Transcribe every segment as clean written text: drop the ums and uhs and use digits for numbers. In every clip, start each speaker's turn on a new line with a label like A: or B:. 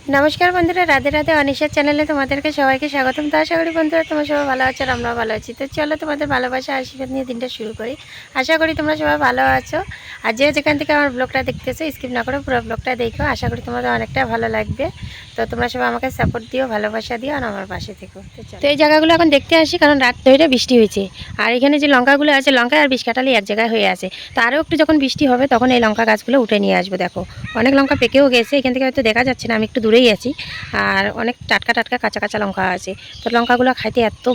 A: নমস্কার বন্ধুরা, রাধে রাধে। অনিশার চ্যানেলে তোমাদেরকে সবাইকে স্বাগতম। তো আশা করি বন্ধুরা তোমরা সবাই ভালো আছো আর আমরাও ভালো আছি। তো চলো তোমাদের ভালোবাসা আশীর্বাদ নিয়ে দিনটা শুরু করি। আশা করি তোমরা সবাই ভালো আছো। আর যে যেখান থেকে আমার ব্লগটা দেখতেছো স্কিপ না করে পুরো ব্লগটা দেখো। আশা করি তোমাদের অনেকটা ভালো লাগবে। তো তোমরা সবাই আমাকে সাপোর্ট দিও, ভালোবাসা দিও আর আমার পাশে থেকো। তো এই জায়গাগুলো এখন দেখতে আসি, কারণ রাত ধরে বৃষ্টি হয়েছে। আর এখানে যে লঙ্কাগুলো আছে, লঙ্কা আর বিষ কাটালি এক জায়গায় হয়ে আছে। তো আরও একটু যখন বৃষ্টি হবে তখন এই লঙ্কা গাছগুলো উঠে নিয়ে আসবো। দেখো অনেক লঙ্কা পেকেও গেছে, এখান থেকে হয়তো দেখা যাচ্ছে না, আমি একটু দূরেই আছি। আর অনেক টাটকা টাটকা কাঁচা কাঁচা লঙ্কা আছে। তো লঙ্কাগুলো খাইতে এত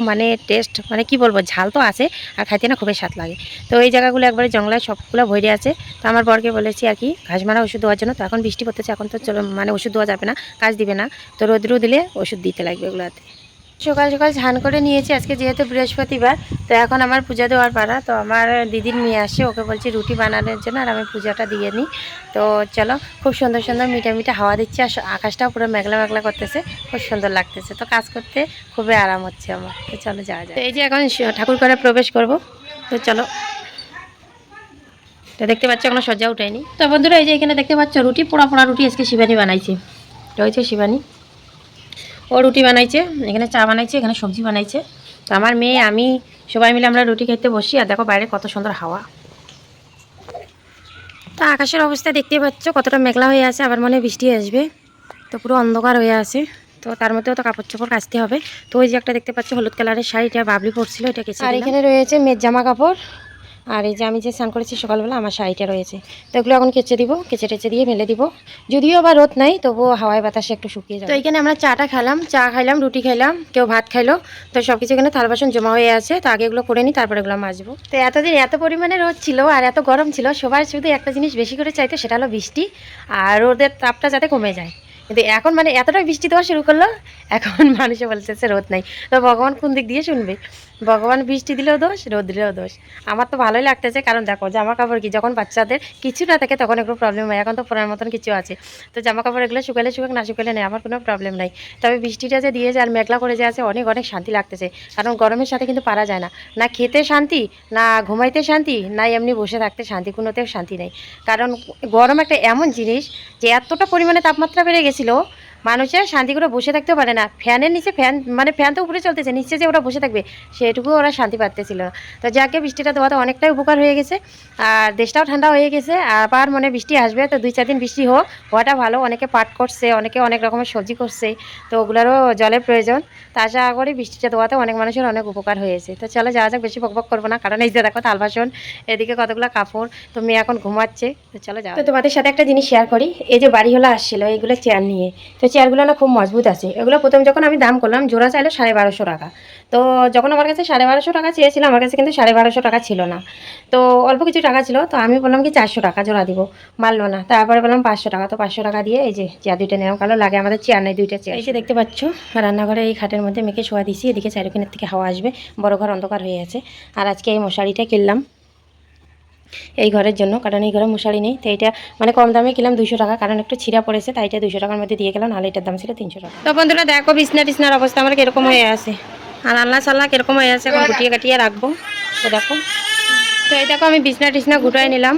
A: টেস্ট, কি বলবো, ঝাল তো আছে আর খাইতে না খুবই স্বাদ লাগে। তো এই জায়গাগুলো একবারে জঙ্গলায় সবগুলো ভরে আছে। তো আমার বরকে বলেছি আর কি ঘাস মারা ওষুধ দেওয়ার জন্য। তো এখন বৃষ্টি পড়তেছে, এখন তো চলো ওষুধ দেওয়া যাবে না, কাজ দিবে না। তো রোদ্রু দিলে ওষুধ দিতে লাগবে এগুলোতে। সকাল সকাল স্নান করে নিয়েছি, আজকে যেহেতু বৃহস্পতিবার। তো এখন আমার পূজা দেওয়ার পাড়া। তো আমার দিদির মেয়ে আসে, ওকে বলছি রুটি বানানোর জন্য, আর আমি পূজাটা দিয়ে নিই। তো চলো, খুব সুন্দর সুন্দর মিঠা মিঠা হাওয়া দিচ্ছে, আর আকাশটাও পুরো মেঘলা মেঘলা করতেছে, খুব সুন্দর লাগতেছে। তো কাজ করতে খুবই আরাম হচ্ছে আমার। তো চলো যাওয়া যায়। তো এই যে এখন ঠাকুর ঘরে প্রবেশ করব। তো চলো, তো দেখতে পাচ্ছ এখনো সজ্জা উঠায়নি। তো বন্ধুরা এই যে এখানে দেখতে পাচ্ছ রুটি, পোড়া পোড়া রুটি আজকে শিবানী বানাইছে। রয়েছে শিবানী, ও রুটি বানাইছে, এখানে চা বানাইছে, এখানে সবজি বানাইছে। তো আমার মেয়ে আমি সবাই মিলে আমরা রুটি খেতে বসি। আর দেখো বাইরে কত সুন্দর হাওয়া। তো আকাশের অবস্থা দেখতে পাচ্ছ কতটা মেঘলা হয়ে আছে, আবার মনে বৃষ্টি আসবে। তো পুরো অন্ধকার হয়ে আছে। তো তার মধ্যেও তো কাপড় চোপড় কাচতে হবে। তো ওই যে একটা দেখতে পাচ্ছ হলুদ কালারের শাড়ি, এটা বাবলি পরছিল, এটা কেচে দিলাম। আর এখানে রয়েছে মেয়ের জামা কাপড়। আর এই যে আমি যে স্নান করেছি সকালবেলা, আমার শাড়িটা রয়েছে। তো এগুলো এখন কেচে দিব, কেচে টেচে দিয়ে মেলে দিব। যদিও বা রোদ নাই, তবুও হাওয়ায় বাতাসে একটু শুকিয়ে যাবে। তো এখানে আমরা চাটা খেলাম, চা খাইলাম, রুটি খাইলাম, কেউ ভাত খাইলো। তো সব কিছু এখানে থাল বাসন জমা হয়ে আছে। তো আগে এগুলো করে নিই, তারপরে এগুলো মাজবো। তো এতদিন এত পরিমাণে রোদ ছিল আর এত গরম ছিল, সবার শুধু একটা জিনিস বেশি করে চাইতো, সেটা হলো বৃষ্টি। আর রোদের তাপটা যাতে কমে যায়। কিন্তু এখন এতটাই বৃষ্টি দেওয়া শুরু করলো, এখন মানুষে বলতেছে রোদ নাই। তো ভগবান কোন দিক দিয়ে শুনবে? ভগবান বৃষ্টি দিলেও দোষ, রোদ দিলেও দোষ। আমার তো ভালোই লাগতেছে, কারণ দেখো জামা কাপড় কি, যখন বাচ্চাদের কিছু না থাকে তখন একটু প্রবলেম হয়। এখন তো পরার মতন কিছু আছে। তো জামা কাপড় এগুলো শুকালে শুকাক, না শুকালে নেই, আমার কোনো প্রবলেম নাই। তবে বৃষ্টিটা যে দিয়েছে আর মেঘলা করে যে আছে, অনেক অনেক শান্তি লাগতেছে। কারণ গরমের সাথে কিন্তু পারা যায় না, না খেতে শান্তি, না ঘুমাইতে শান্তি, না এমনি বসে থাকতে শান্তি, কোনোতেও শান্তি নেই। কারণ গরম একটা এমন জিনিস যে এতটা পরিমাণে তাপমাত্রা বেড়ে গেছিলো, মানুষের শান্তি করে বসে থাকতেও পারে না। ফ্যানের নিচে ফ্যান তো উপরে চলতেছে, নিচে যে ওরা বসে থাকবে সেটুকু ওরা শান্তি পাচ্তেছিল না। তো যাকে বৃষ্টিটা দেওয়াতে অনেকটাই উপকার হয়ে গেছে, আর দেশটাও ঠান্ডা হয়ে গেছে। আবার বৃষ্টি আসবে, তো 2-4 দিন বৃষ্টি হোক, হওয়াটা ভালো। অনেকে পাট করছে, অনেকে অনেক রকমের সবজি করছে, তো ওগুলোরও জলের প্রয়োজন। তা আশা করি বৃষ্টিটা দেওয়াতে অনেক মানুষের অনেক উপকার হয়েছে। তো চলো যাওয়া যাক, বেশি বকবক করবো না, কারণ এই যে দেখো থাল বাসন, এদিকে কতগুলো কাপড়। তো মেয়ে এখন ঘুমাচ্ছে। তো চলো যাও। তো তোমাদের সাথে একটা জিনিস শেয়ার করি। এই যে বাড়িওয়ালা আসছিল এইগুলো চেয়ার নিয়ে, তো চেয়ারগুলো না খুব মজবুত আছে। এগুলো প্রথম যখন আমি দাম করলাম, জোড়া চাইলো 1250 টাকা। তো যখন আমার কাছে 1250 টাকা চেয়েছিল, আমার কাছে কিন্তু 1250 টাকা ছিল না। তো অল্প কিছু টাকা ছিল। তো আমি বললাম কি 400 টাকা জোড়া দিব, মানলো না। তারপরে বললাম 500 টাকা। তো 500 টাকা দিয়ে এই যে চেয়ার দুইটা নিলাম। কালো লাগে, আমাদের চেয়ার নেই, দুইটা চেয়ার। এই যে দেখতে পাচ্ছ রান্নাঘরে এই খাটের মধ্যে মেয়েকে শোয়া দিছি, এদিকে চারিখানের থেকে হাওয়া আসবে, বড় ঘর অন্ধকার হয়ে আছে। আর আজকে এই মশারিটা কিনলাম এই ঘরের জন্য, কারণ এই ঘরে মশারি নেই। তো এইটা কম দামে কিনলাম 200 টাকা, কারণ একটু ছিঁড়া পড়েছে, তাই এটা 200 টাকার মধ্যে দিয়ে গেলাম। নাহলে এটার দাম ছিল 300 টাকা। তো বন্ধুরা দেখো বিছনা টিছনার অবস্থা আমার কিরকম হয়ে আছে, আর আল্লাহ সাল্লাহ কিরকম হয়ে আছে, এখন গুটিয়ে কাটিয়ে রাখবো। তো দেখো, তো এই দেখো আমি বিছনা টিছনা গুটাই নিলাম।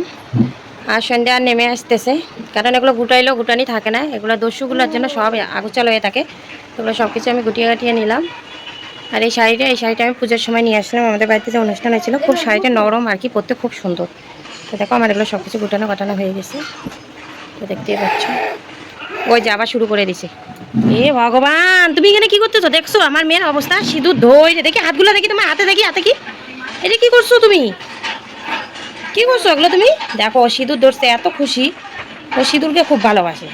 A: আর সন্ধ্যা আর নেমে আসতেছে, কারণ এগুলো গুটাইলেও গুটানি থাকে না, এগুলো দস্যুগুলোর জন্য সব আগুচাল হয়ে থাকে। এগুলো সব কিছু আমি গুটিয়ে কাটিয়ে নিলাম। আর এই শাড়িটা আমি পুজোর সময় নিয়ে আসলাম, আমাদের বাড়িতে যে অনুষ্ঠান হয়েছিল। খুব শাড়িটা নরম আর কি, পরতে খুব সুন্দর। তো দেখো আমার এগুলো সব কিছু গুটানো কাটানো হয়ে গেছে। তো দেখতেই পাচ্ছ ওই যে আবার শুরু করে দিছে। এ ভগবান, তুমি এখানে কি করতেছো? দেখছো আমার মেয়ের অবস্থা, সিঁদুর ধোয় দেখি, হাতগুলো দেখি, তোমার হাতে দেখি, হাতে কি, এটা কি করছো তুমি? কি করছো এগুলো তুমি? দেখো সিঁদুর ধরছে, এত খুশি, ও সিঁদুরকে খুব ভালোবাসে।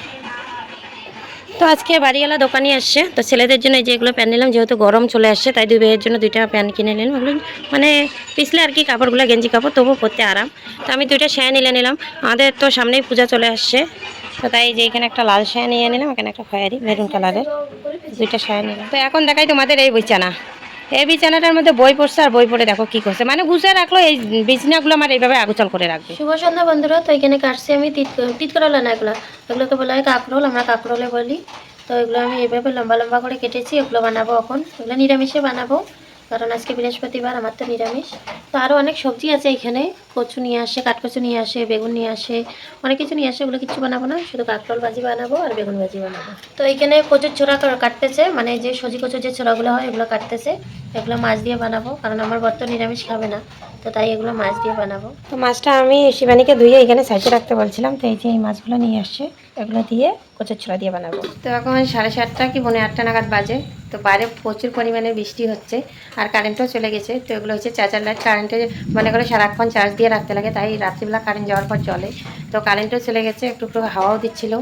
A: তো আজকে বাড়িওয়ালা দোকানে আসছে, তো ছেলেদের জন্য এই যে এগুলো প্যান্ট নিলাম, যেহেতু গরম চলে আসছে, তাই 2 ভাইয়ের জন্য 2টা প্যান্ট কিনে নিলাম। ওগুলো পিছলে আর কি কাপড়গুলো গেঞ্জি কাপড়, তবুও পরতে আরাম। তো আমি 2টা শায়া নিলাম। আমাদের তো সামনেই পূজা চলে আসছে, তো তাই যে এখানে একটা লাল শায়া নিয়ে নিলাম, এখানে একটা খয়েরি মেরুন কালারের 2টা শায়া নিলাম। তো এখন দেখাই তোমাদের এই বিছানা। এই বিছানাটার মধ্যে বই পড়ছে, আর বই পড়ে দেখো কি করছে, গুছিয়ে রাখলো। এই বিছানাগুলো আমার এইভাবে আগুচাল করে রাখবে। শুভ সন্ধ্যা বন্ধুরা। তো এখানে কাটছি আমি তিত করলা না, এগুলোকে বলা হয় কাঁকরোল, আমরা কাঁকরোলে বলি। তো এগুলো আমি এইভাবে লম্বা লম্বা করে কেটেছি, এগুলো বানাবো এখন। এগুলো নিরামিষে বানাবো, কারণ আজকে বৃহস্পতিবার, আমার তো নিরামিষ। তো আরও অনেক সবজি আছে এখানে, কচু নিয়ে আসে, কাঠকচু নিয়ে আসে, বেগুন নিয়ে আসে, অনেক কিছু নিয়ে আসে। ওগুলো কিছু বানাবো না, শুধু কাঁকরোল ভাজি বানাবো আর বেগুন ভাজি বানাবো। তো এইখানে কচুর ছোড়া কাটতেছে, মানে যে সজি কচুর যে ছোড়াগুলো হয় এগুলো কাটতেছে। এগুলো মাছ দিয়ে বানাবো, কারণ আমার বর তো নিরামিষ খাবে না, তো তাই এগুলো মাছ দিয়ে বানাবো। তো মাছটা আমি শিবানীকে ধুয়ে এখানে সাইডে রাখতে বলছিলাম, তো এই যে এই মাছগুলো নিয়ে আসছে, এগুলো দিয়ে কচুর ছোড়া দিয়ে বানাবো। তো এখন 7:30 কি 7:45 নাগাদ বাজে। তো বাইরে প্রচুর পরিমাণে বৃষ্টি হচ্ছে আর কারেন্টও চলে গেছে। তো এগুলো হচ্ছে চার্জার লাইট, কারেন্টে মনে করে সারাক্ষণ চার্জ দিয়ে রাখতে লাগে, তাই রাত্রিবেলা কারেন্ট যাওয়ার পর চলে। তো কারেন্টও চলে গেছে, একটু একটু হাওয়াও দিচ্ছিল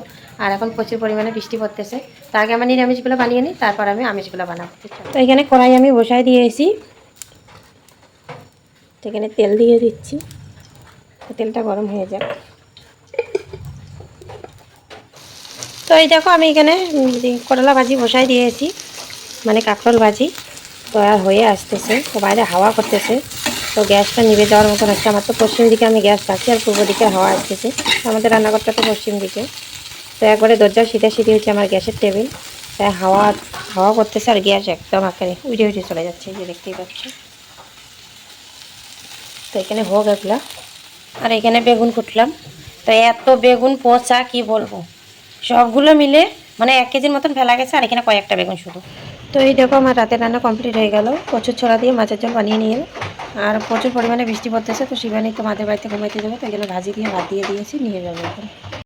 A: আর এখন প্রচুর পরিমাণে বৃষ্টি পড়তেছে। তো আগে আমি নিরামিষগুলো বানিয়ে নিই, তারপর আমি আমিষগুলো বানাবো। তো এখানে কড়াই আমি বসাই দিয়েছি, তো এখানে তেল দিয়ে দিচ্ছি, তেলটা গরম হয়ে যাক। তো এই দেখো আমি এখানে করলা ভাজি বসাই দিয়েছি, মানে কাঁকরোল ভাজি। তো আর হয়ে আসতেছে, তো বাইরে হাওয়া করতেছে, তো গ্যাসটা নিভে যাওয়ার মতন হচ্ছে। আমার তো পশ্চিম দিকে আমি গ্যাস রাখি আর পূর্ব দিকে হাওয়া আসতেছে, আমাদের রান্নাঘরটা তো পশ্চিম দিকে। তো একবারে দরজা সিধে হচ্ছে আমার গ্যাসের টেবিল, তাই হাওয়া হাওয়া করতেছে আর গ্যাস একদম আকারে উড়ে উড়ে চলে যাচ্ছে, এই যে দেখতেই পাচ্ছি। তো এখানে হোক এগুলা, আর এখানে বেগুন কুটলাম। তো এত বেগুন পচা কি বলবো, সবগুলো মিলে মানে 1 কেজির মতন ফেলা গেছে, আর এখানে কয়েকটা বেগুন শুধু। তো এই দেখো আমার রাতের রান্না কমপ্লিট হয়ে গেল, কচুর ছোড়া দিয়ে মাছের ঝোল বানিয়ে নিয়ে। আর প্রচুর পরিমাণে বৃষ্টি পড়তেছে, তো শিবানী তো মাদের বাড়িতে ঘুমাইতে যাবে, তো এখানে ভাজি দিয়ে ভাত দিয়ে দিয়েছি, নিয়ে যাবো এখন।